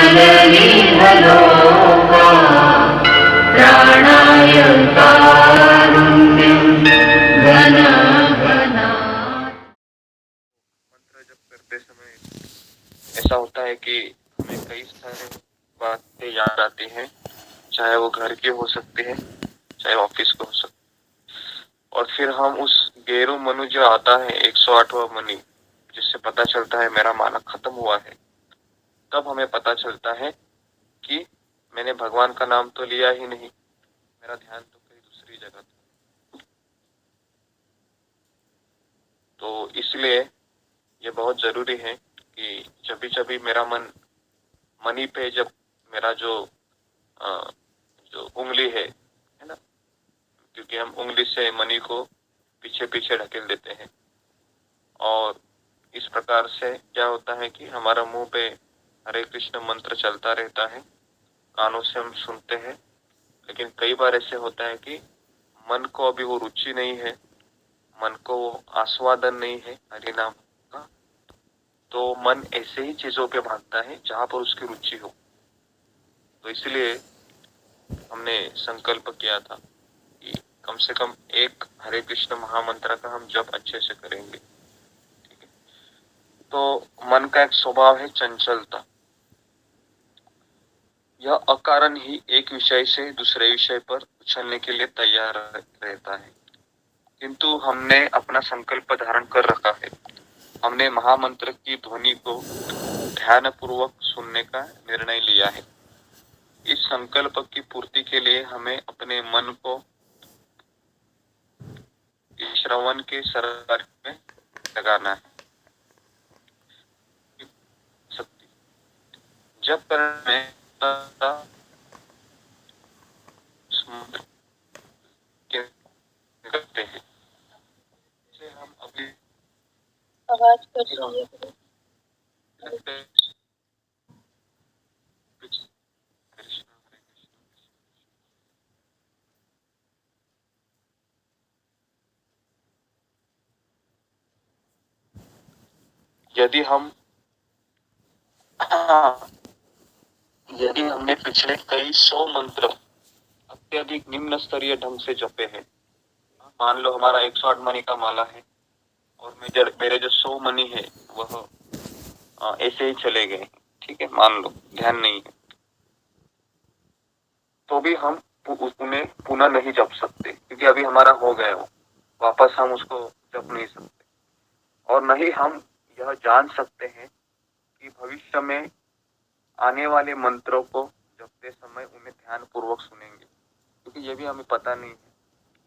विमलनिधलोका प्राणाय कारुण्यं घन घना। मंत्र जप करते समय ऐसा होता है कि हमें कई सारे बातें याद आती हैं, चाहे वो घर की हो सकती है, चाहे ऑफिस को हो सकती है। और फिर हम उस गेरु मनु जो आता है 108वां मनी, जिससे पता चलता है मेरा मानक खत्म हुआ है, तब हमें पता चलता है कि मैंने भगवान का नाम तो लिया ही नहीं, मेरा ध्यान तो कहीं दूसरी जगह था। तो इसलिए ये बहुत जरूरी है कि जब भी मेरा मन मनी पे, जब मेरा जो उंगली है ना, क्योंकि हम उंगली से मनी को पीछे पीछे ढकेल देते हैं, और इस प्रकार से क्या होता है कि हमारा मुंह पे हरे कृष्ण मंत्र चलता रहता है, कानों से हम सुनते हैं, लेकिन कई बार ऐसे होता है कि मन को अभी वो रुचि नहीं है, मन को वो आस्वादन नहीं है हरि नाम का, तो मन ऐसे ही चीजों पे भागता है जहां पर उसकी रुचि हो। तो इसलिए हमने संकल्प किया था कि कम से कम एक हरे कृष्ण महामंत्र का हम जप अच्छे से करेंगे। ठीक है, तो मन का एक स्वभाव है चंचलता, यह अकारण ही एक विषय से दूसरे विषय पर उछलने के लिए तैयार रहता है, किंतु हमने अपना संकल्प धारण कर रखा है, हमने महामंत्र की ध्वनि को ध्यान पूर्वक सुनने का निर्णय लिया है। इस संकल्प की पूर्ति के लिए हमें अपने मन को श्रवण के सरकार में लगाना है। जब करने करते हैं, जैसे हम अभी आवाज कट रही है। यदि हम यदि हमने पिछले कई 100 मंत्र अत्यधिक निम्न स्तरीय ढंग से जपे हैं, मान लो हमारा 108 मनी का माला है और मेरे जो 100 मनी है वह ऐसे ही चले गए, ठीक है, मान लो ध्यान नहीं है, तो भी हम उन्हें पुनः नहीं जप सकते, क्योंकि अभी हमारा हो गया हो, वापस हम उसको जप नहीं सकते। और नहीं हम यह जान सकते हैं कि भविष्य में आने वाले मंत्रों को जपते समय उन्हें ध्यान पूर्वक सुनेंगे, क्योंकि ये भी हमें पता नहीं है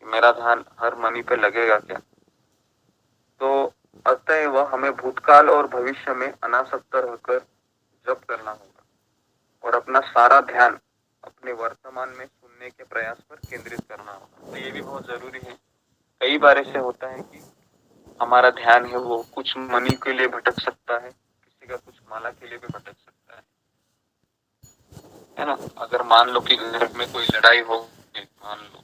कि मेरा ध्यान हर मनी पे लगेगा क्या। तो अतएव हमें भूतकाल और भविष्य में अनासक्त रहकर जप करना होगा और अपना सारा ध्यान अपने वर्तमान में सुनने के प्रयास पर केंद्रित करना होगा। तो ये भी बहुत जरूरी है। कई बार ऐसे होता है कि हमारा ध्यान है वो कुछ मनी के लिए भटक सकता है, किसी का कुछ माला के लिए भी भटक सकता है ना। अगर मान लो कि घर में कोई लड़ाई हो, मान लो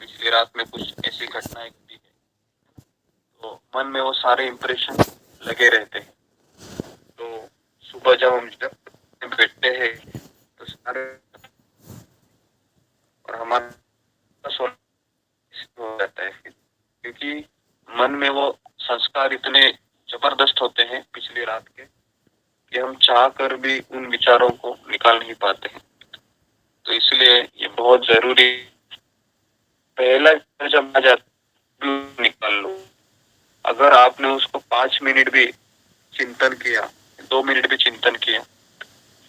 पिछली रात में कुछ ऐसी घटनाएं घटी है, तो मन में वो सारे इंप्रेशन लगे रहते हैं। तो सुबह जब हम बैठते हैं तो सारे और हमारा हो जाता है फिर, क्योंकि मन में वो संस्कार इतने जबरदस्त होते हैं पिछली रात के कि हम चाह कर भी उन विचारों को निकाल नहीं पाते हैं। तो इसलिए ये बहुत जरूरी, पहला जब आ जाता निकाल लो। अगर आपने उसको 5 मिनट भी चिंतन किया, 2 मिनट भी चिंतन किया,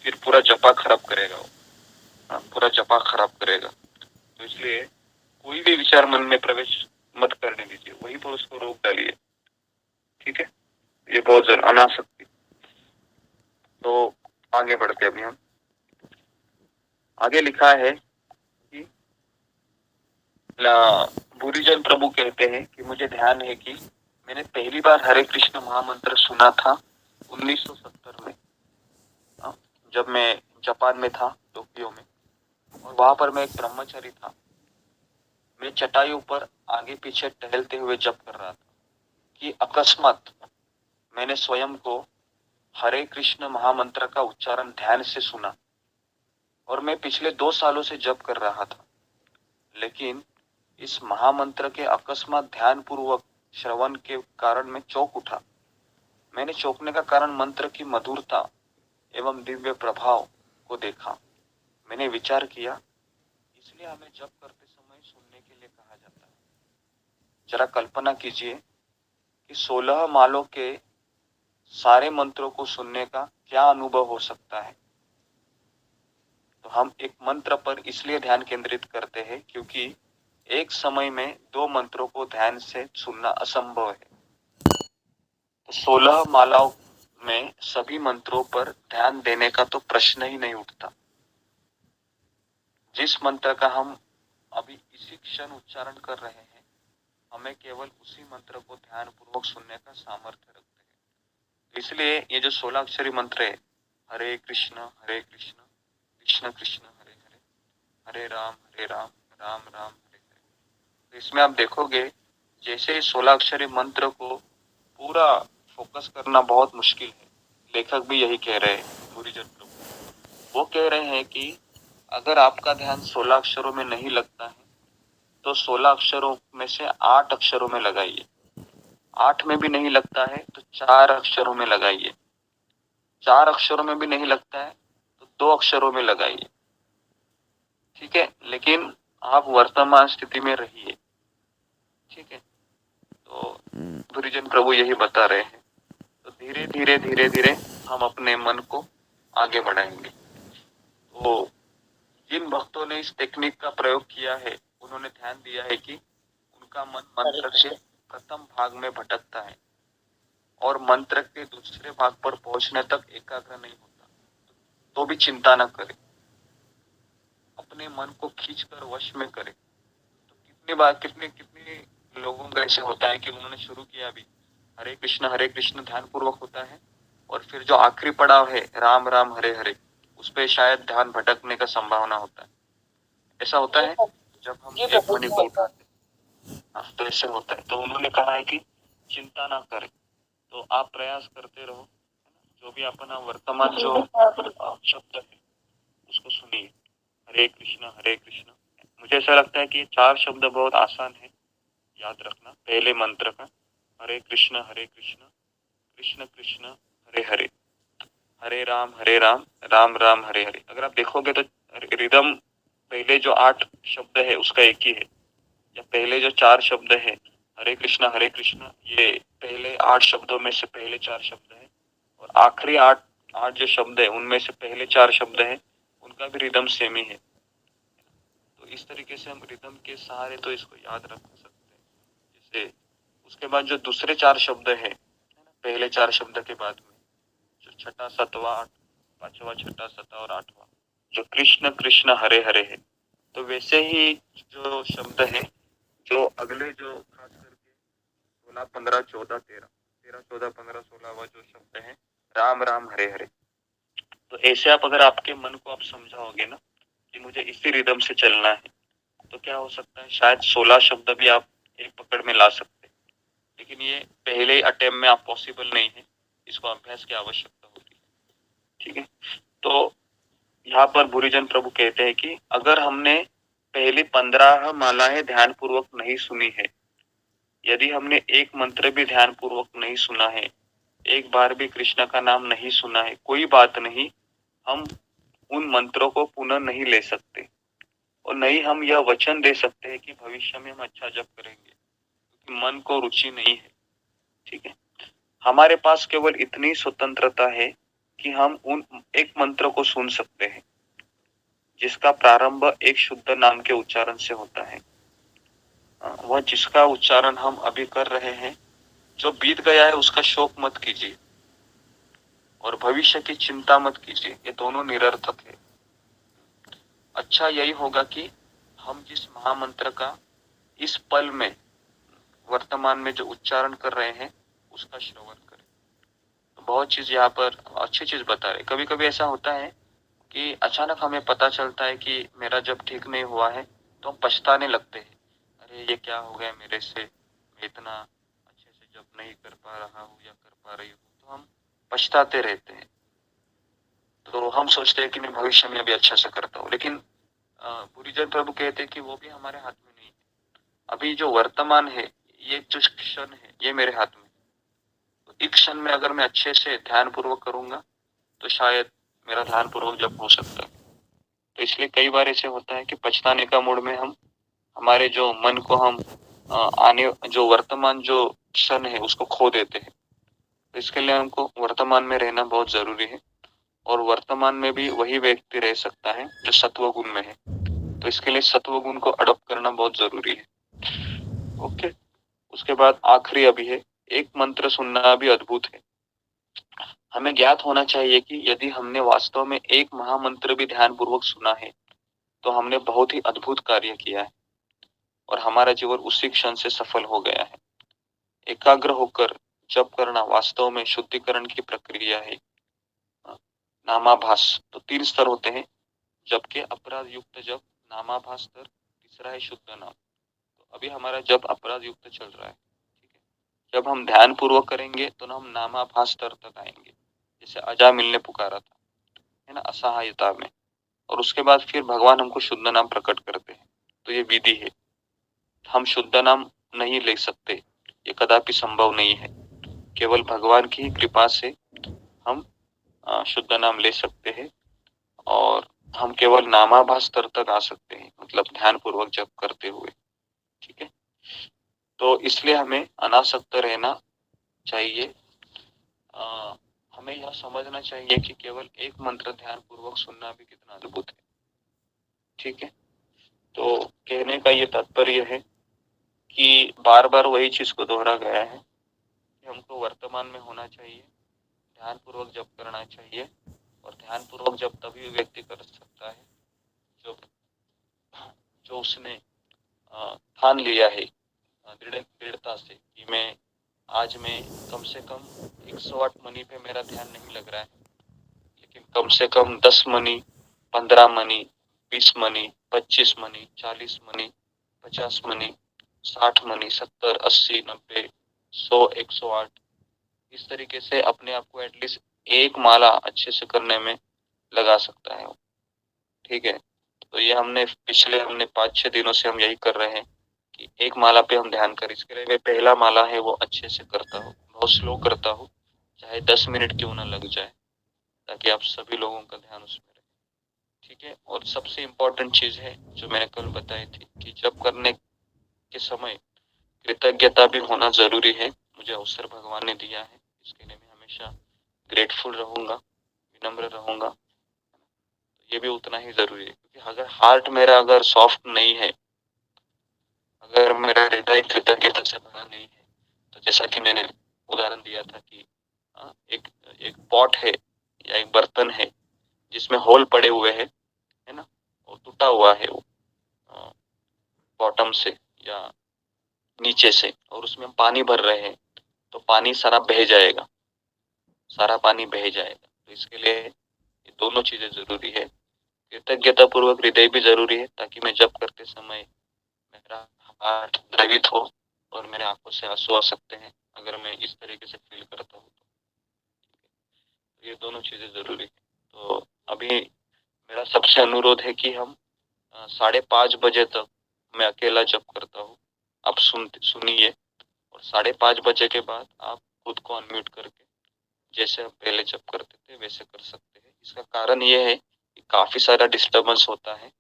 फिर पूरा जपा खराब करेगा वो, पूरा जपा खराब करेगा। तो इसलिए कोई भी विचार मन में प्रवेश मत करने दीजिए, वहीं पर उसको रोक डालिए, ठीक है। ये बहुत जरूर अनासक्ति। तो आगे बढ़ते अभी हम आगे लिखा है कि भूरीजन प्रभु कहते हैं कि मुझे ध्यान है कि मैंने पहली बार हरे कृष्ण महामंत्र सुना था 1970 में, जब मैं जापान में था, टोक्यो में, और वहां पर मैं एक ब्रह्मचारी था। मैं चटाइयों पर आगे पीछे टहलते हुए जप कर रहा था कि अकस्मात मैंने स्वयं को हरे कृष्ण महामंत्र का उच्चारण ध्यान से सुना, और मैं पिछले 2 सालों से जप कर रहा था, लेकिन इस महामंत्र के अकस्मात ध्यान पूर्वक श्रवण के कारण मैं चौंक उठा। मैंने चौंकने का कारण मंत्र की मधुरता एवं दिव्य प्रभाव को देखा। मैंने विचार किया, इसलिए हमें जप करते समय सुनने के लिए कहा जाता है। जरा कल्पना कीजिए कि 16 मालों के सारे मंत्रों को सुनने का क्या अनुभव हो सकता है। तो हम एक मंत्र पर इसलिए ध्यान केंद्रित करते हैं क्योंकि एक समय में 2 मंत्रों को ध्यान से सुनना असंभव है। तो 16 मालाओं में सभी मंत्रों पर ध्यान देने का तो प्रश्न ही नहीं उठता। जिस मंत्र का हम अभी इसी क्षण उच्चारण कर रहे हैं, हमें केवल उसी मंत्र को ध्यान पूर्वक सुनने का सामर्थ्य रखते हैं। इसलिए ये जो 16 अक्षरी मंत्र है, हरे कृष्ण कृष्ण कृष्ण हरे हरे, हरे राम राम राम हरे हरे। तो इसमें आप देखोगे जैसे 16 अक्षरी मंत्र को पूरा फोकस करना बहुत मुश्किल है। लेखक भी यही कह रहे हैं, गुरुजन प्रभु। वो कह रहे हैं कि अगर आपका ध्यान 16 अक्षरों में नहीं लगता है तो 16 अक्षरों में से 8 अक्षरों में लगाइए। 8 में भी नहीं लगता है तो 4 अक्षरों में लगाइए। 4 अक्षरों में भी नहीं लगता है तो 2 अक्षरों में लगाइए। ठीक है, लेकिन आप वर्तमान स्थिति में रहिए। ठीक है, तो गुरुजन प्रभु यही बता रहे हैं। तो धीरे धीरे धीरे धीरे हम अपने मन को आगे बढ़ाएंगे। तो जिन भक्तों ने इस टेक्निक का प्रयोग किया है, उन्होंने ध्यान दिया है कि उनका मन मंत्र के प्रथम भाग में भटकता है और मंत्र के दूसरे भाग पर पहुंचने तक एकाग्र नहीं होता। तो भी चिंता न करें, अपने मन को खींचकर वश में करें। तो कितनी बार कितने लोगों का ऐसे होता है कि उन्होंने शुरू किया अभी हरे कृष्ण ध्यान पूर्वक होता है, और फिर जो आखिरी पड़ाव है राम राम हरे हरे, उस पे शायद ध्यान भटकने का संभावना होता है। ऐसा होता है जब हम एक मणि को उठाते हैं। हाँ, तो ऐसे होता है। तो उन्होंने कहा है कि चिंता ना करें, तो आप प्रयास करते रहो। जो भी अपना वर्तमान जो शब्द है उसको सुनिए, हरे कृष्ण। मुझे ऐसा लगता है कि 4 शब्द बहुत आसान है याद रखना। पहले मंत्र का हरे कृष्ण कृष्ण कृष्ण हरे हरे, हरे राम राम राम हरे हरे। अगर आप देखोगे तो रिदम पहले जो 8 शब्द है उसका एक ही है, या पहले जो 4 शब्द है हरे कृष्ण ये पहले 8 शब्दों में से पहले 4 शब्द है, और आखिरी 8 जो शब्द है उनमें से पहले 4 शब्द है, उनका भी रिदम सेम ही है। तो इस तरीके से हम रिदम के सहारे तो इसको याद रख सकते हैं। जैसे उसके बाद जो दूसरे 4 शब्द है, पहले 4 शब्द के बाद में जो छठा सतवा पांचवा छठा सता और 8वां जो कृष्ण कृष्ण हरे हरे है, तो वैसे ही जो शब्द है जो अगले जो खास करके 16 15 14 13 14 15 16वां जो शब्द है राम राम हरे हरे, तो ऐसे आप अगर आपके मन को आप समझाओगे ना कि मुझे इसी रिदम से चलना है, तो क्या हो सकता है शायद 16 शब्द भी आप एक पकड़ में ला सकते हैं। लेकिन ये पहले अटेम्प्ट में आप पॉसिबल नहीं है, इसको अभ्यास की आवश्यकता होती है। ठीक है, तो यहाँ पर भूरिजन प्रभु कहते हैं कि अगर हमने पहली 15 मालाएं ध्यान पूर्वक नहीं सुनी है, यदि हमने एक मंत्र भी ध्यान पूर्वक नहीं सुना है, एक बार भी कृष्ण का नाम नहीं सुना है, कोई बात नहीं, हम उन मंत्रों को पुनः नहीं ले सकते, और नहीं हम यह वचन दे सकते हैं कि भविष्य में हम अच्छा जप करेंगे, क्योंकि मन को रुचि नहीं है। ठीक है, हमारे पास केवल इतनी स्वतंत्रता है कि हम उन एक मंत्र को सुन सकते हैं जिसका प्रारंभ एक शुद्ध नाम के उच्चारण से होता है। वह जिसका उच्चारण हम अभी कर रहे हैं, जो बीत गया है उसका शोक मत कीजिए और भविष्य की चिंता मत कीजिए, ये दोनों निरर्थक है। अच्छा यही होगा कि हम जिस महामंत्र का इस पल में वर्तमान में जो उच्चारण कर रहे हैं उसका श्रवण करें। तो बहुत चीज यहाँ पर अच्छी चीज बता रहे। कभी कभी ऐसा होता है कि अचानक हमें पता चलता है कि मेरा जब ठीक नहीं हुआ है, तो हम पछताने लगते हैं, अरे ये क्या हो गया मेरे से, मैं इतना अच्छे से जब नहीं कर पा रहा हूँ या कर पा रही हूँ, तो हम पछताते रहते हैं। तो हम सोचते हैं कि मैं भविष्य में भी अच्छा से करता हूँ, लेकिन गुरुजन प्रभु कहते हैं कि वो भी हमारे हाथ में नहीं है। अभी जो वर्तमान है, ये जो क्षण है, ये मेरे हाथ में। तो इस क्षण में अगर मैं अच्छे से ध्यान पूर्वक करूंगा तो शायद मेरा ध्यान पूर्वक जब हो सकता है। तो इसलिए कई बार ऐसे होता है कि पछताने का मूड में हम हमारे जो मन को हम आने जो वर्तमान जो क्षण है उसको खो देते हैं। तो इसके लिए हमको वर्तमान में रहना बहुत जरूरी है, और वर्तमान में भी वही व्यक्ति रह सकता है जो सत्व गुण में है। तो इसके लिए सत्व गुण को अडॉप्ट करना बहुत जरूरी है। ओके। उसके बाद आखिरी अभी है, एक मंत्र सुनना भी अद्भुत है। हमें ज्ञात होना चाहिए कि यदि हमने वास्तव में एक महामंत्र भी ध्यान पूर्वक सुना है तो हमने बहुत ही अद्भुत कार्य किया है और हमारा जीवन उसी क्षण से सफल हो गया है। एकाग्र होकर जप करना वास्तव में शुद्धिकरण की प्रक्रिया है। नामाभास, तो 3 स्तर होते हैं जप के, अपराध युक्त जप, नामाभास स्तर, तीसरा है शुद्ध नाम। तो अभी हमारा जप अपराध युक्त चल रहा है, ठीक है। जब हम ध्यान पूर्वक करेंगे तो हम नामाभास स्तर तक आएंगे, जैसे अजामिल ने पुकारा था, है ना, असहायता में। और उसके बाद फिर भगवान हमको शुद्ध नाम प्रकट करते हैं। तो ये विधि है। हम शुद्ध नाम नहीं ले सकते, ये कदापि संभव नहीं है। केवल भगवान की कृपा से हम शुद्ध नाम ले सकते हैं, और हम केवल नामाभास स्तर तक आ सकते हैं, मतलब ध्यान पूर्वक जप करते हुए, ठीक है। तो इसलिए हमें अनासक्त रहना चाहिए। हमें यह समझना चाहिए कि केवल एक मंत्र ध्यान पूर्वक सुनना भी कितना अद्भुत है, ठीक है। तो कहने का ये तात्पर्य है कि बार बार वही चीज को दोहरा गया है कि हमको वर्तमान में होना चाहिए, ध्यान पूर्वक जप करना चाहिए। और ध्यान पूर्वक जप तभी व्यक्ति कर सकता है जो जो उसने ठान लिया है दृढ़ता से कि मैं कम से कम 108 मनी पे मेरा ध्यान नहीं लग रहा है, लेकिन कम से कम 10 money, 15 money, 20 money, 25 money, 40 money, 50 money, 60 money, 70, 80, 90, 100, 108, इस तरीके से अपने आप को एटलीस्ट एक माला अच्छे से करने में लगा सकता है, ठीक है। तो ये हमने 5-6 दिनों से हम यही कर रहे हैं कि एक माला पे हम ध्यान करें। इसके लिए मैं पहला माला है वो अच्छे से करता हूँ, बहुत स्लो करता हूँ, चाहे 10 मिनट क्यों ना लग जाए, ताकि आप सभी लोगों का ध्यान उसमें रहे, ठीक है। और सबसे इम्पोर्टेंट चीज है जो मैंने कल बताई थी कि जब करने के समय कृतज्ञता भी होना जरूरी है। मुझे अवसर भगवान ने दिया है, इसके लिए मैं हमेशा ग्रेटफुल रहूंगा, विनम्र रहूंगा। तो ये भी उतना ही जरूरी है, क्योंकि अगर हार्ट मेरा अगर सॉफ्ट नहीं है, अगर मेरा हृदय कृतज्ञता से भरा नहीं है, तो जैसा कि मैंने उदाहरण दिया था कि एक एक पॉट है या एक बर्तन है जिसमें होल पड़े हुए हैं, है ना, और टूटा हुआ है वो बॉटम से या नीचे से, और उसमें हम पानी भर रहे हैं, तो पानी सारा बह जाएगा, सारा पानी बह जाएगा। तो इसके लिए ये दोनों चीजें जरूरी है। कृतज्ञता पूर्वक हृदय भी जरूरी है, ताकि मैं जप करते समय मेरा हार्ट द्रवित हो और मेरे आंखों से आंसू आ सकते हैं अगर मैं इस तरीके से फील करता हूँ तो ये दोनों चीजें जरूरी है। तो अभी मेरा सबसे अनुरोध है कि हम 5:30 बजे तक मैं अकेला जप करता हूँ, आप सुनिए, और 5:30 बजे के बाद आप खुद को अनम्यूट करके जैसे हम पहले जप करते थे वैसे कर सकते हैं। इसका कारण ये है कि काफी सारा डिस्टर्बेंस होता है,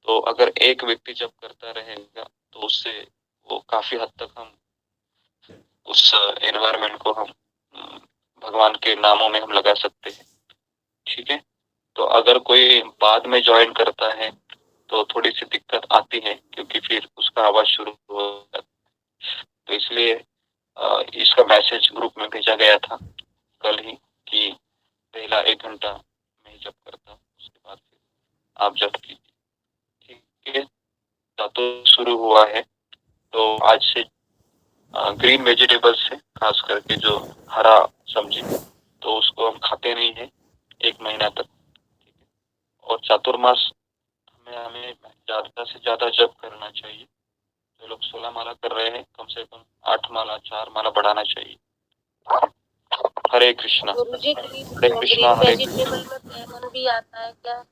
तो अगर एक व्यक्ति जप करता रहेगा तो उससे वो काफी हद तक हम उस एनवायरनमेंट को हम भगवान के नामों में हम लगा सकते हैं, ठीक है। तो अगर कोई बाद में ज्वाइन करता है तो थोड़ी सी दिक्कत आती है, क्योंकि फिर उसका आवाज शुरू हो जाता है। तो इसलिए इसका मैसेज ग्रुप में भेजा गया था कल ही कि पहला 1 घंटा मैं ही जप करता हूँ, उसके बाद फिर आप जप कीजिए, ठीक है। तो शुरू हुआ है, तो आज से ग्रीन वेजिटेबल्स है, खास करके जो हरा सब्जी, तो उसको हम खाते नहीं है 1 महीना तक, ठीक है। और चातुर्मास हमें हमें ज्यादा से ज्यादा जप करना चाहिए। जो लोग 16 माला कर रहे हैं, कम से कम 8 माला, 4 माला बढ़ाना चाहिए। हरे कृष्णा। गुरुजी हरे कृष्णा, हरे कृष्णा। वेजिटेबल में लेमन भी आता है क्या?